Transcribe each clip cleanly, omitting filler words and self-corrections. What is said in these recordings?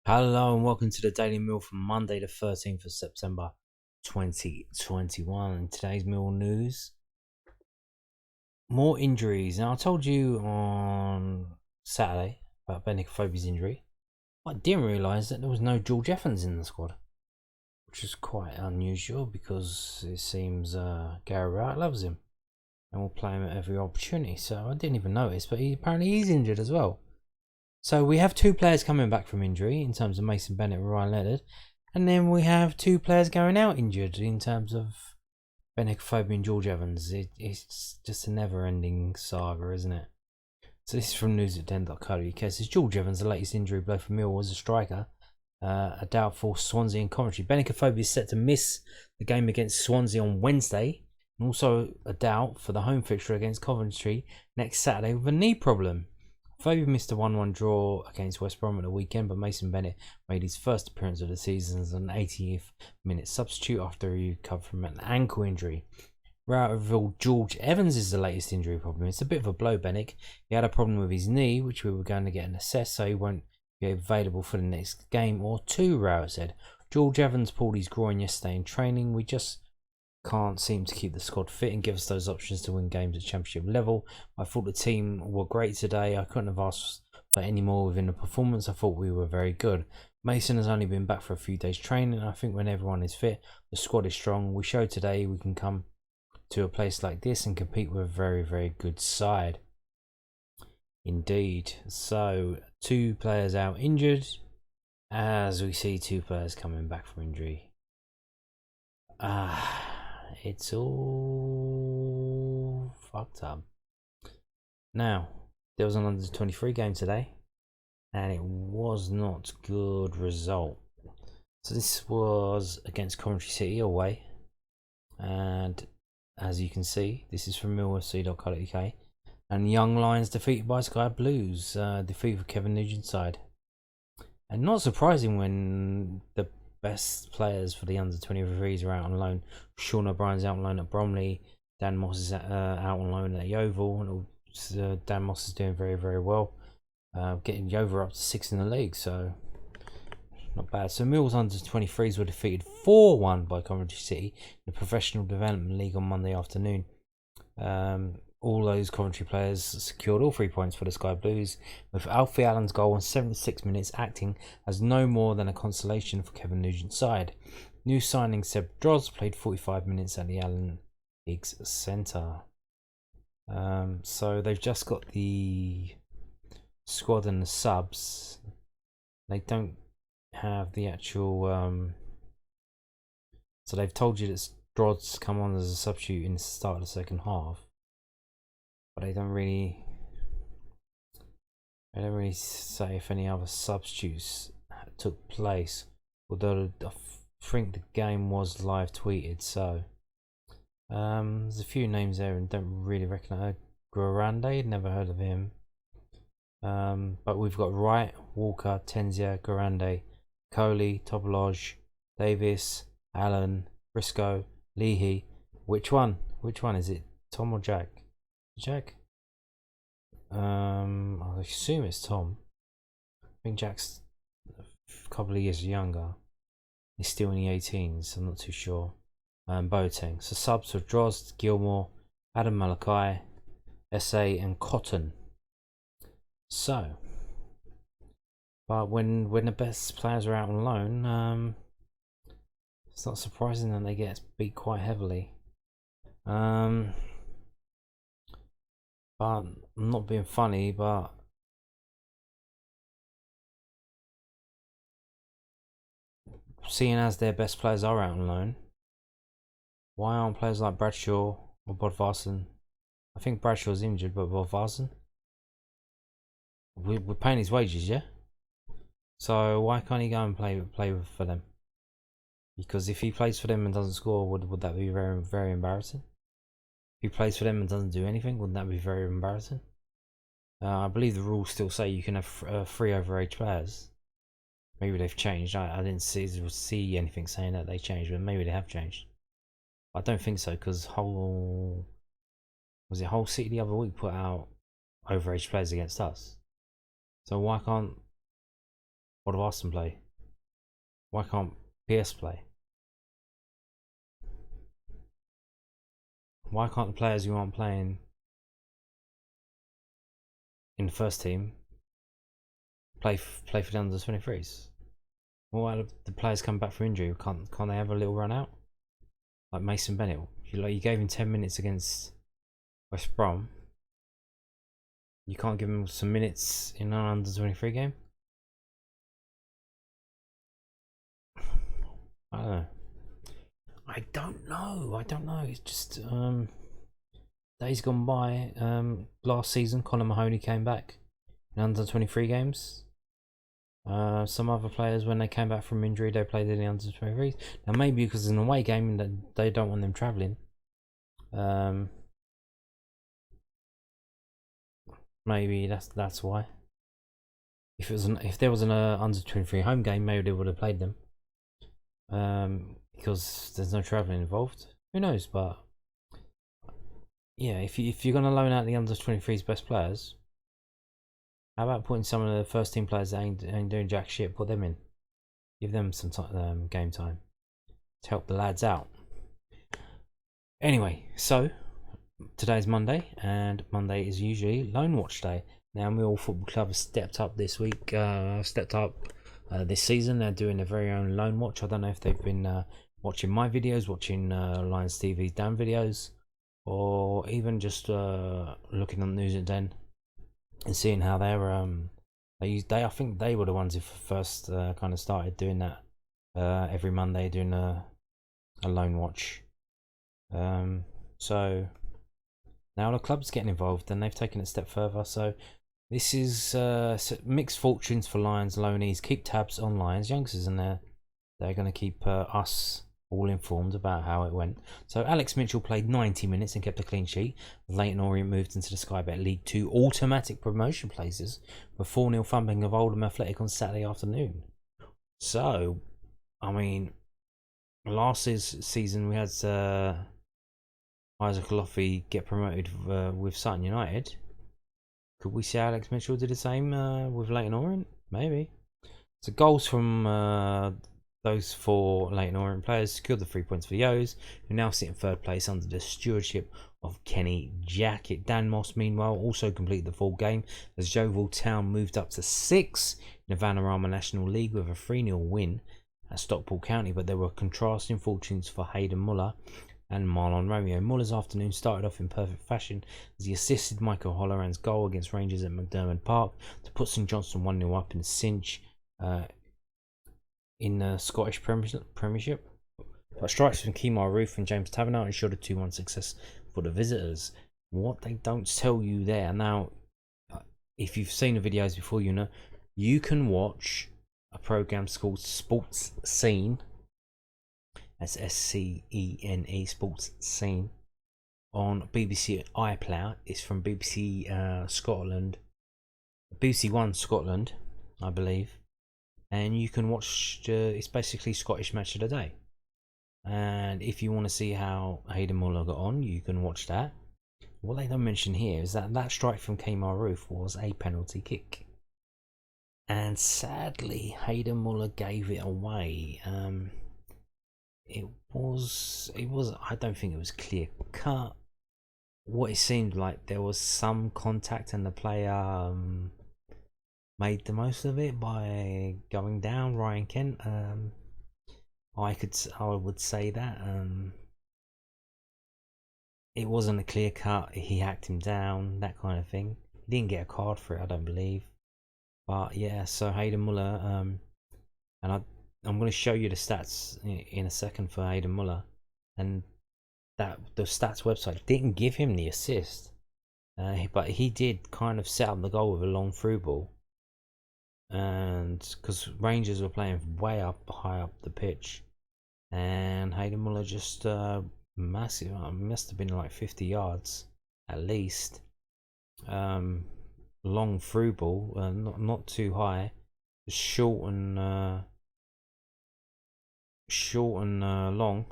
Hello and welcome to the Daily Mill for Monday the 13th of September 2021. And today's Mill news, more injuries. Now I told you on Saturday about Benik Afobe's injury. I didn't realise that there was no George Evans in the squad, which is quite unusual because it seems Gary Wright loves him and will play him at every opportunity. So I didn't even notice, but apparently he's injured as well. So we have two players coming back from injury in terms of Mason Bennett and Ryan Leonard. And then we have two players going out injured in terms of Benik Afobe and George Evans. It's just a never-ending saga, isn't it? So this is from news@10.co.uk. It says George Evans, the latest injury blow for Millwall, was a striker. A doubtful Swansea and Coventry. Benik Afobe is set to miss the game against Swansea on Wednesday, and also a doubt for the home fixture against Coventry next Saturday with a knee problem. Afobe missed a 1-1 draw against West Brom at the weekend, but Mason Bennett made his first appearance of the season as an 80th minute substitute after he recovered from an ankle injury. Rout revealed George Evans is the latest injury problem. It's a bit of a blow, Benik. He had a problem with his knee, which we were going to get an assess, so he won't be available for the next game or two, Rout said. George Evans pulled his groin yesterday in training. We just can't seem to keep the squad fit and give us those options to win games at championship level. I thought the team were great today. I couldn't have asked for any more within the performance. I thought we were very good. Mason has only been back for a few days training. I think when everyone is fit, the squad is strong. We showed today we can come to a place like this and compete with a very, very good side. Indeed. So, two players out injured as we see two players coming back from injury. It's all fucked up. Now, there was an under 23 game today, and it was not a good result. So this was against Coventry City away, and as you can see, this is from millwallfc.co.uk. And Young Lions defeated by Sky Blues, defeat for Kevin Nugent's side. And not surprising when the best players for the under 23s are out on loan. Sean O'Brien's out on loan at Bromley. Dan Moss is out on loan at Yeovil. And Dan Moss is doing very, very well. Getting Yeovil up to 6th in the league, so not bad. So Millwall's under 23s were defeated 4-1 by Coventry City in the Professional Development League on Monday afternoon. All those Coventry players secured all 3 points for the Sky Blues, with Alfie Allen's goal in 76 minutes acting as no more than a consolation for Kevin Nugent's side. New signing Seb Droz played 45 minutes at the Allen Higgs Centre. So they've just got the squad and the subs. They don't have the actual... So they've told you that Droz come on as a substitute in the start of the second half. But they don't really say if any other substitutes took place, although I think the game was live tweeted. So there's a few names there and don't really recognise. Garande, never heard of him. But we've got Wright, Walker, Tenzia, Garande, Coley, Toboloj, Davis, Allen, Briscoe, Leahy. Which one is it? Tom or Jack? Jack? I assume it's Tom. I think Jack's a couple of years younger. He's still in the 18s, I'm not too sure. Boateng. So subs were Drozd, Gilmore, Adam Malachi, SA and Cotton. So, but when the best players are out on loan, it's not surprising that they get beat quite heavily. But I'm not being funny, but seeing as their best players are out on loan, why aren't players like Bradshaw or Bodvarsson? I think Bradshaw's injured, but Bodvarsson, we're paying his wages, yeah. So why can't he go and play for them? Because if he plays for them and doesn't score, would that be very, very embarrassing? If he plays for them and doesn't do anything, wouldn't that be very embarrassing? I believe the rules still say you can have 3 overage players. Maybe they've changed. I didn't see anything saying that they changed, but maybe they have changed. I don't think so, because Hull City the other week put out overage players against us. So why can't What do Arsenal play? Why can't PS play? Why can't the players who aren't playing in the first team play for the under 23s? Well, the players come back from injury. Can't they have a little run out? Like Mason Bennett, you gave him 10 minutes against West Brom. You can't give him some minutes in an under 23 game? I don't know. It's just days gone by. Last season, Conor Mahoney came back in under 23 games. Some other players, when they came back from injury, they played in the under 23s. Now, maybe because it's an away game and they don't want them travelling. Maybe that's why. If there was an under 23 home game, maybe they would have played them. Because there's no travelling involved. Who knows? But yeah, if you're gonna loan out the under 23's best players, how about putting some of the first team players that ain't doing jack shit? Put them in. Give them some game time to help the lads out. Anyway, so today's Monday, and Monday is usually Loan Watch Day. Now, Millwall Football Club has stepped up this week, this season. They're doing their very own Loan Watch. I don't know if they've been watching my videos, watching Lions TV's Dan videos, or even just looking on News at Den and seeing how they're I think they were the ones who first kind of started doing that every Monday, doing a Loan Watch. So now the club's getting involved and they've taken it a step further. So this is mixed fortunes for Lions loanees. Keep tabs on Lions youngsters, and they're going to keep us all informed about how it went. So Alex Mitchell played 90 minutes and kept a clean sheet. Leyton Orient moved into the Sky Bet League 2 automatic promotion places with 4-0 thumping of Oldham Athletic on Saturday afternoon. So, I mean, last season we had Isaac Loffey get promoted with Sutton United. Could we see Alex Mitchell do the same with Leyton Orient? Maybe. So goals from those 4 Leyton Orient players secured the 3 points for the O's, who now sit in 3rd place under the stewardship of Kenny Jackett. Dan Moss, meanwhile, also completed the full game as Yeovil Town moved up to 6th in the Vanarama National League with a 3-0 win at Stockport County, but there were contrasting fortunes for Hayden Muller and Marlon Romeo. Muller's afternoon started off in perfect fashion as he assisted Michael Holloran's goal against Rangers at McDermott Park to put St Johnstone 1-0 up in the cinch in the Scottish Premiership. But strikes from Kemar Roof and James Taverner ensured a 2-1 success for the visitors. What they don't tell you there, now, if you've seen the videos before, you know, you can watch a program called Sports Scene. That's SCENE, Sports Scene, on BBC iPlayer. It's from BBC Scotland, BBC One Scotland, I believe. And you can watch, it's basically Scottish Match of the Day. And if you want to see how Hayden Muller got on, you can watch that. What they don't mention here is that strike from Kemar Roof was a penalty kick. And sadly, Hayden Muller gave it away. It was I don't think it was clear cut. What it seemed like, there was some contact and the player made the most of it by going down. Ryan Kent, I would say that it wasn't a clear cut. He hacked him down, that kind of thing. He didn't get a card for it, I don't believe. But yeah, so Hayden Muller, and I'm going to show you the stats in a second for Hayden Muller, and that the stats website didn't give him the assist, but he did kind of set up the goal with a long through ball, and because Rangers were playing way high up the pitch, and Hayden Muller just massive, must have been like 50 yards at least, long through ball, not too high, short and long,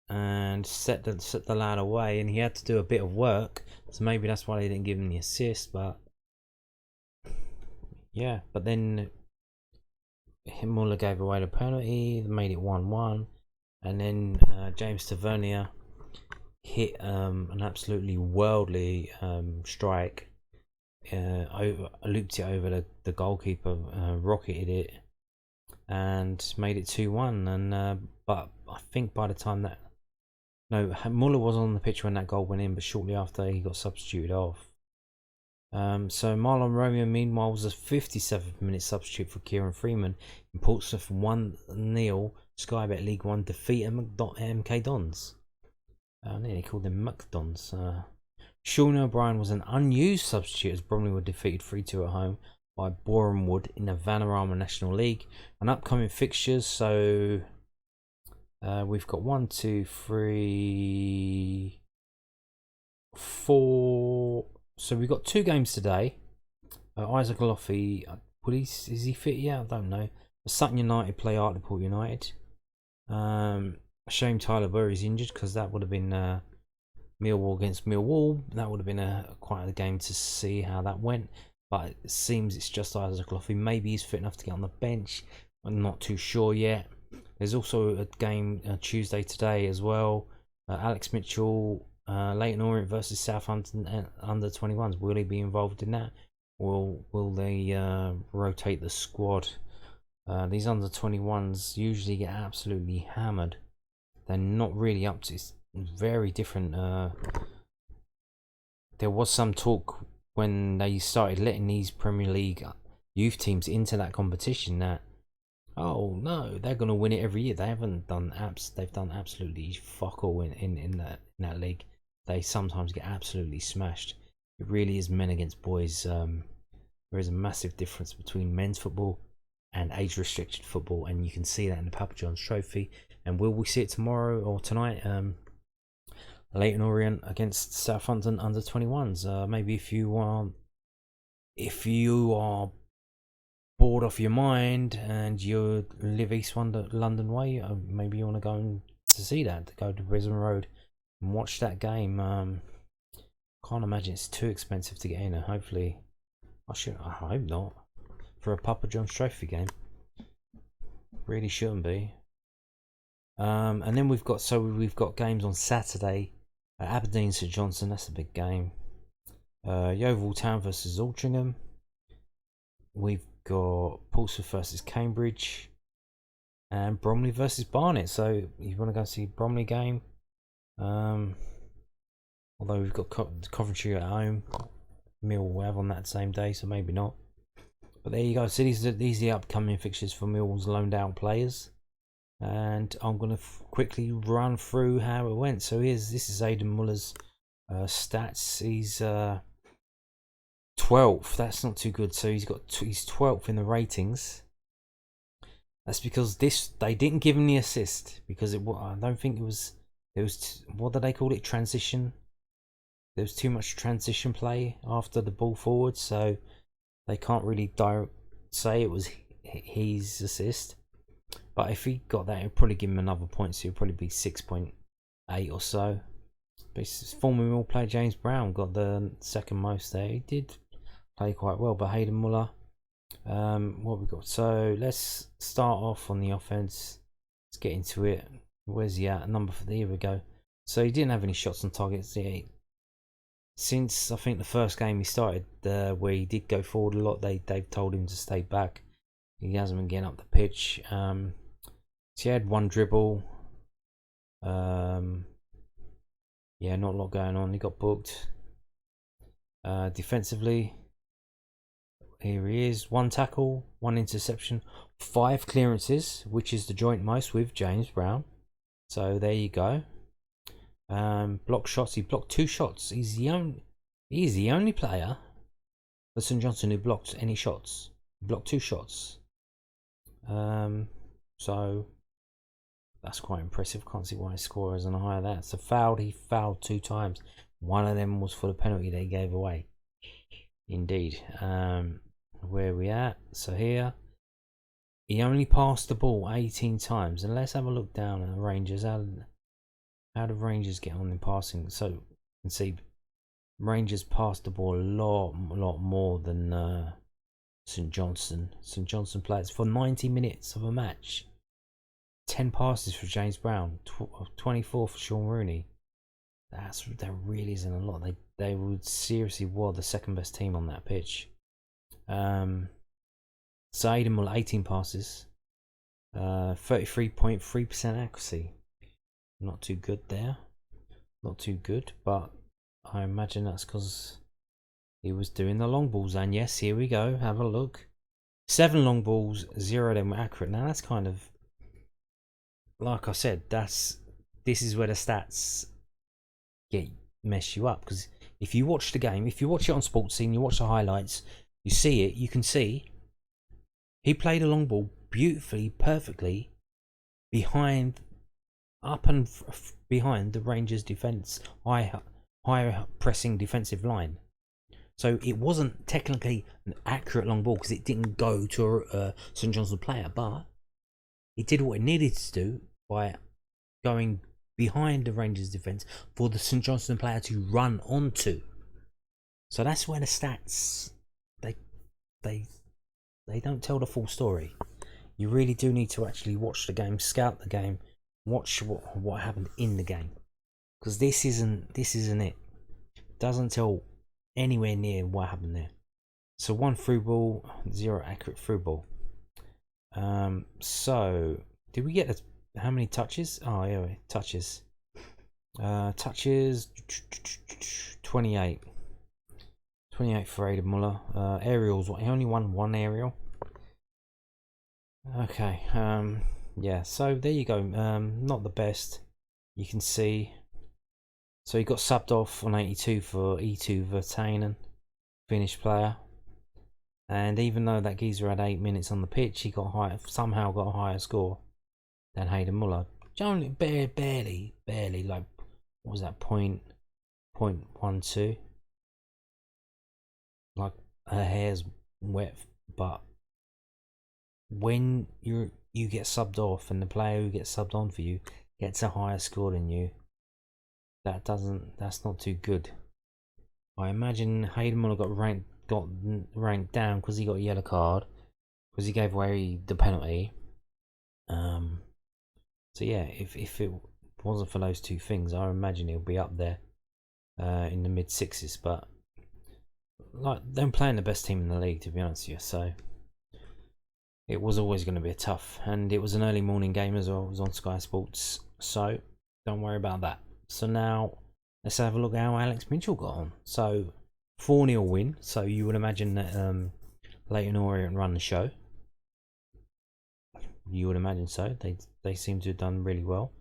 and set the lad away, and he had to do a bit of work, so maybe that's why they didn't give him the assist. But yeah, but then Muller gave away the penalty, made it 1-1, and then James Tavernier hit an absolutely worldly strike, looped it over the goalkeeper, rocketed it, and made it 2-1. And but I think by the time that Muller was on the pitch when that goal went in, but shortly after he got substituted off. So Marlon Romeo, meanwhile, was a 57th minute substitute for Kieran Freeman in Portsmouth 1-0 Sky Bet League One defeat at MK Dons. They called them McDons. Sean O'Brien was an unused substitute as Bromley were defeated 3-2 at home by Boreham Wood in the Vanarama National League. And upcoming fixtures, so we've got 1, 2, 3, 4. So we've got 2 games today. Isaac Loffey, is he fit? Yeah, I don't know. Sutton United play Hartlepool United. Shame Tyler Burry's injured, because that would have been Millwall against Millwall. That would have been quite a game to see how that went. But it seems it's just Isaac Loffey. Maybe he's fit enough to get on the bench. I'm not too sure yet. There's also a game Tuesday today as well. Alex Mitchell, Leyton Orient versus Southampton under 21s. Will he be involved in that? Or will they rotate the squad? These under 21s usually get absolutely hammered. They're not really up to. It's very different. There was some talk when they started letting these Premier League youth teams into that competition that, oh no, they're gonna win it every year. They haven't done they've done absolutely fuck all in that league. They sometimes get absolutely smashed. It really is men against boys. There is a massive difference between men's football and age restricted football, and you can see that in the Papa John's Trophy. And will we see it tomorrow or tonight? Leyton Orient against Southampton under 21s. Maybe if you are bored off your mind and you live East London way, maybe you want to go to see that, to go to Brisbane Road and watch that game. Can't imagine it's too expensive to get in. Hopefully, I hope not, for a Papa John's Trophy game. Really shouldn't be. And then we've got games on Saturday. Aberdeen St Johnstone, that's a big game. Yeovil Town versus Altrincham. We've got Portsmouth versus Cambridge, and Bromley versus Barnet. So you want to go see Bromley game? Although we've got Coventry at home, Millwall will have on that same day, so maybe not. But there you go. So these are the upcoming fixtures for Millwall's loaned out players, and I'm going to quickly run through how it went. So this is Aidan Muller's stats. He's 12th. That's not too good. So he's 12th in the ratings. That's because they didn't give him the assist, because I don't think it was what do they call it, transition. There was too much transition play after the ball forward, so they can't really say it was his assist. But if he got that, it would probably give him another point, so it would probably be 6.8 or so. But former Millwall player James Brown got the second most there. He did play quite well, but Hayden Muller. What we got? So let's start off on the offense. Let's get into it. Where's he at? Here we go. So he didn't have any shots on targets. Since I think the first game he started, where he did go forward a lot, they've told him to stay back. He hasn't been getting up the pitch. So he had one dribble. Yeah, not a lot going on. He got booked. Defensively, here he is. 1 tackle, 1 interception, 5 clearances, which is the joint most with James Brown. So there you go. Block shots. He blocked 2 shots. He's the only player for St Johnstone who blocked any shots. He blocked 2 shots. So that's quite impressive. Can't see why his score isn't higher than that. So he fouled 2 times. One of them was for the penalty they gave away. Indeed. Where are we at? So here, he only passed the ball 18 times. And let's have a look down at the Rangers. How do Rangers get on in passing? So you can see Rangers passed the ball a lot more than St Johnstone players for 90 minutes of a match. 10 passes for James Brown, 24 for Sean Rooney. That really isn't a lot. They would seriously were the second best team on that pitch. So Aidan Muller, 18 passes, 33.3% accuracy. Not too good there. Not too good, but I imagine that's because he was doing the long balls. And yes, here we go. Have a look. 7 long balls, 0 of them were accurate. Now that's kind of, like I said, this is where the stats mess you up, because if you watch the game, if you watch it on Sports Scene, you watch the highlights, you see it, you can see he played a long ball beautifully, perfectly behind the Rangers defence, high pressing defensive line. So it wasn't technically an accurate long ball because it didn't go to a St Johnstone player, but it did what it needed to do by going behind the Rangers defence for the St Johnstone player to run onto. So that's where the stats they don't tell the full story. You really do need to actually watch the game, scout the game, watch what happened in the game, because this isn't it. Doesn't tell anywhere near what happened there. So 1 through ball, 0 accurate through ball. So did we get how many touches? Oh yeah, touches. Touches 28. 28 for Aidan Muller. Aerials, he only won 1 aerial. Okay, yeah, so there you go. Not the best, you can see. So he got subbed off on 82 for E2 Vertanen, Finnish player. And even though that geezer had 8 minutes on the pitch, he somehow got a higher score than Aidan Muller. Only barely, like, what was that, 0.12? Like, her hair's wet, but when you get subbed off and the player who gets subbed on for you gets a higher score than you, that's not too good. I imagine Aidan Muller got ranked down because he got a yellow card, because he gave away the penalty. So yeah, if it wasn't for those 2 things, I imagine he'll be up there in the mid 6s. But like, they're playing the best team in the league, to be honest with you. So it was always going to be a tough, and it was an early morning game as well. It was on Sky Sports, so don't worry about that. So now let's have a look at how Alex Mitchell got on. So 4-0 win. So you would imagine that Leyton Orient run the show. You would imagine so. They seem to have done really well,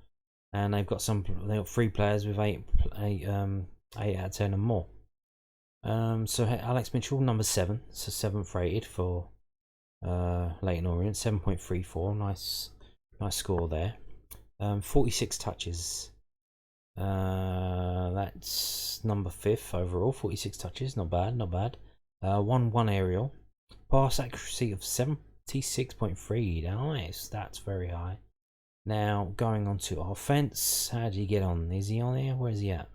and they've got 3 players with 8 out of 10 and more. So Alex Mitchell, number 7, so 7th rated for Leyton Orient, 7.34. Nice score there. 46 touches. That's number 5th overall. 46 touches, not bad. 1 aerial. Pass accuracy of 76.3. Nice, that's very high. Now going on to offense. How did he get on? Is he on here? Where is he at?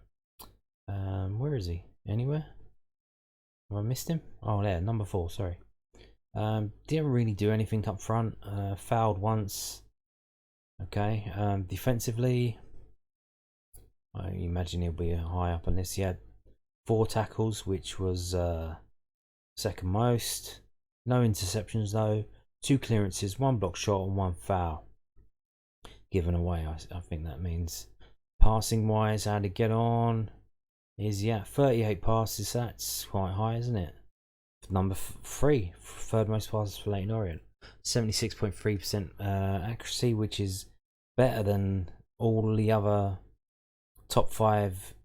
Where is he? Anywhere? Have I missed him? Oh, there, number 4. Sorry. Didn't really do anything up front. Fouled once. Okay. Defensively, I imagine he'll be high up on this. He had 4 tackles, which was second most. No interceptions though. 2 clearances, 1 block shot, and 1 foul given away. I think that means. Passing wise, how to get on? Is he at 38 passes? That's quite high, isn't it? Number 3, 3rd most passes for Leyton Orient. 76.3% accuracy, which is better than all the other top 5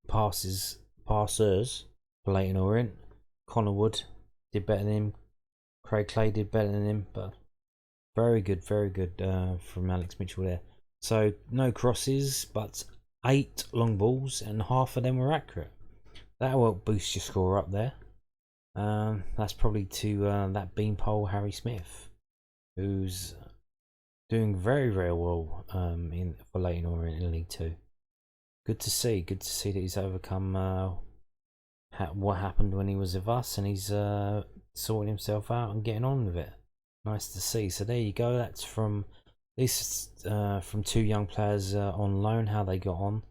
passers for Leyton Orient. Connor Wood did better than him. Craig Clay did better than him, but very good from Alex Mitchell there. So no crosses, but 8 long balls, and half of them were accurate. That will boost your score up there. That's probably to that beanpole Harry Smith, who's doing very well for Leyton Orient in League 2. Good to see that he's overcome what happened when he was with us, and he's sorting himself out and getting on with it. Nice to see. So there you go. That's from from two young players on loan, how they got on.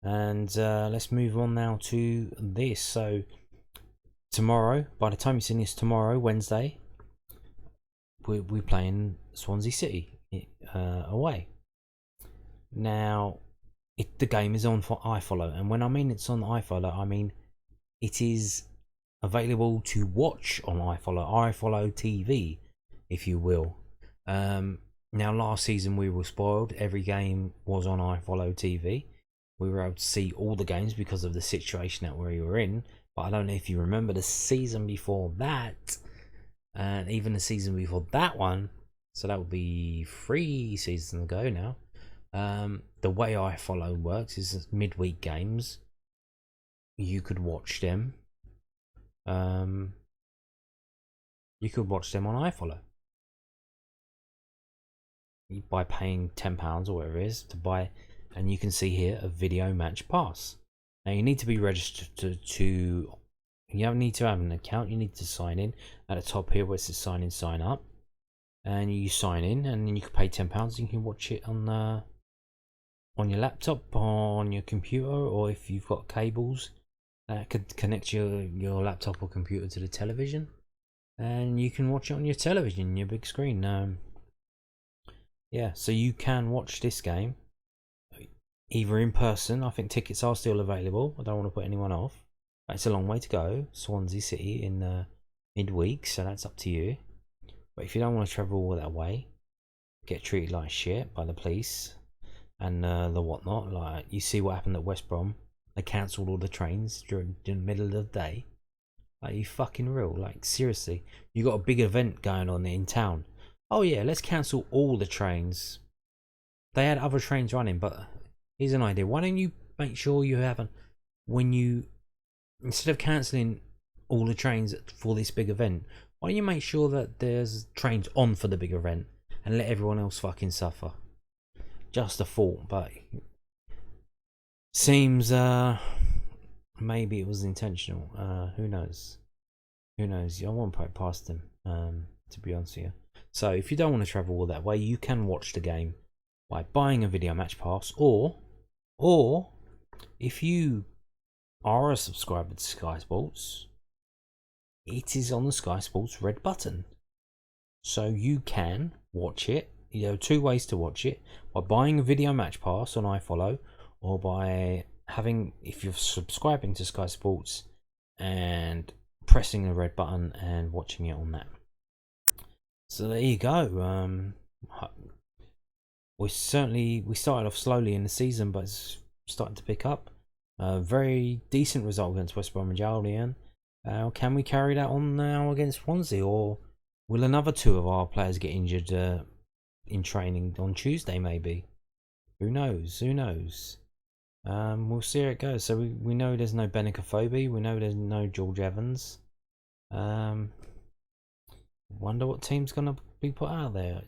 And let's move on now to this. So tomorrow, by the time you've seen this, tomorrow, Wednesday, we're playing Swansea City away. Now, the game is on for iFollow, and when I mean it's on iFollow, I mean it is available to watch on iFollow TV, if you will. Now, last season we were spoiled. Every game was on iFollow TV. We were able to see all the games because of the situation that we were in. But I don't know if you remember the season before that, and even the season before that one. So that would be 3 seasons ago now. The way iFollow works is midweek games. You could watch them. You could watch them on iFollow by paying £10 or whatever it is to buy, and you can see here a video match pass. Now you need to be registered to you don't need to have an account. You need to sign in at the top here where it says sign in, sign up, and you sign in, and then you can pay £10 and you can watch it on your laptop, on your computer, or if you've got cables that could connect your laptop or computer to the television, and you can watch it on your television, your big screen. Yeah, so you can watch this game either in person. I think tickets are still available. I don't want to put anyone off. It's a long way to go. Swansea City in midweek, so that's up to you. But if you don't want to travel all that way, get treated like shit by the police and the whatnot, like you see what happened at West Brom. They cancelled all the trains during the middle of the day. Like, you fucking real? Like, seriously, you got a big event going on in town. Oh yeah, let's cancel all the trains. They had other trains running, but here's an idea. Why don't you make sure you have instead of cancelling all the trains for this big event, why don't you make sure that there's trains on for the big event and let everyone else fucking suffer? Just a thought, but seems maybe it was intentional. Who knows? Who knows? I won't put it past him, to be honest with you. So if you don't want to travel all that way, you can watch the game by buying a video match pass, or if you are a subscriber to Sky Sports, it is on the Sky Sports red button. So you can watch it. You have 2 ways to watch it: by buying a video match pass on iFollow, or by if you're subscribing to Sky Sports and pressing the red button and watching it on that. So there you go. We started off slowly in the season, but it's starting to pick up. Very decent result against West Bromwich Albion. Can we carry that on now against Swansea, or will another 2 of our players get injured in training on Tuesday? Maybe. Who knows? Who knows? We'll see how it goes. So we know there's no Benik Afobe. We know there's no George Evans. Wonder what team's gonna be put out there.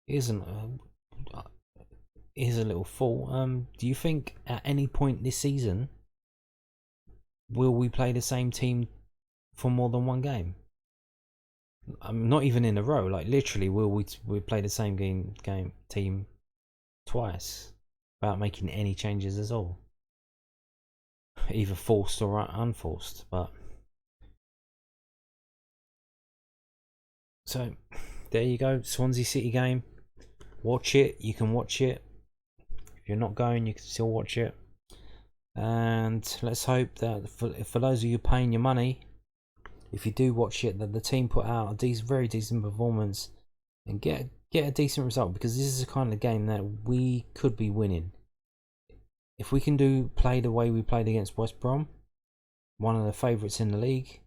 Here's a little thought. Do you think at any point this season will we play the same team for more than 1 game? Not even in a row. Like, literally, will we play the same team twice without making any changes at all, either forced or unforced? But so there you go. Swansea City game. Watch it. You can watch it. If you're not going, you can still watch it. And let's hope that for those of you paying your money, if you do watch it, that the team put out a very decent performance and get a decent result, because this is the kind of game that we could be winning. If we can play the way we played against West Brom, one of the favourites in the league,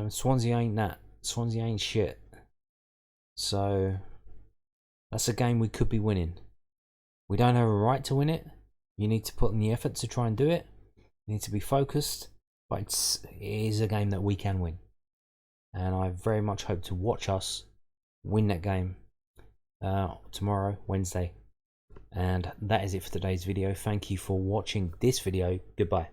Swansea ain't that. Swansea ain't shit. So that's a game we could be winning. We don't have a right to win it. You need to put in the effort to try and do it. You need to be focused. But it is a game that we can win. And I very much hope to watch us win that game tomorrow, Wednesday. And that is it for today's video. Thank you for watching this video. Goodbye.